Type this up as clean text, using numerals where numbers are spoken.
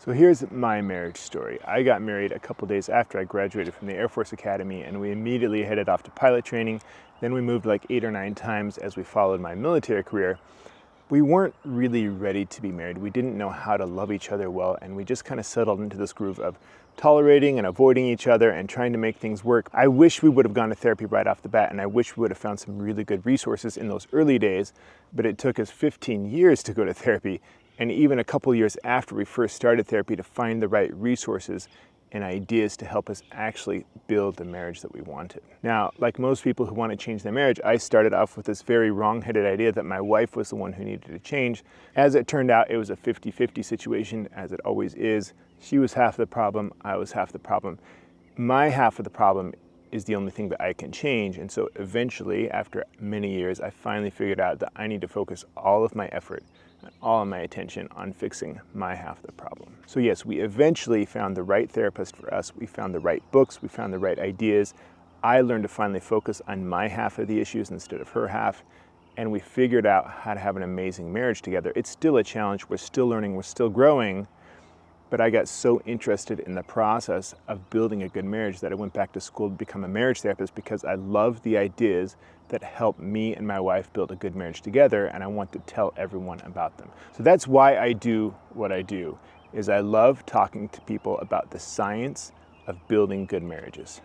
So here's my marriage story. I got married a couple days after I graduated from the Air Force Academy, and we immediately headed off to pilot training. Then we moved like 8 or 9 times as we followed my military career. We weren't really ready to be married. We didn't know how to love each other well, and we just kind of settled into this groove of tolerating and avoiding each other and trying to make things work. I wish we would have gone to therapy right off the bat, and I wish we would have found some really good resources in those early days, but it took us 15 years to go to therapy, and even a couple years after we first started therapy to find the right resources and ideas to help us actually build the marriage that we wanted. Now, like most people who want to change their marriage, I started off with this very wrong-headed idea that my wife was the one who needed to change. As it turned out, it was a 50-50 situation, as it always is. She was half the problem, I was half the problem. My half of the problem is the only thing that I can change, and so eventually, after many years, I finally figured out that I need to focus all of my effort and all of my attention on fixing my half of the problem. So yes, we eventually found the right therapist for us. We found the right books, we found the right ideas. I learned to finally focus on my half of the issues instead of her half, and we figured out how to have an amazing marriage together. It's still a challenge, we're still learning, we're still growing, but I got so interested in the process of building a good marriage that I went back to school to become a marriage therapist because I love the ideas that help me and my wife build a good marriage together, and I want to tell everyone about them. So that's why I do what I do, is I love talking to people about the science of building good marriages.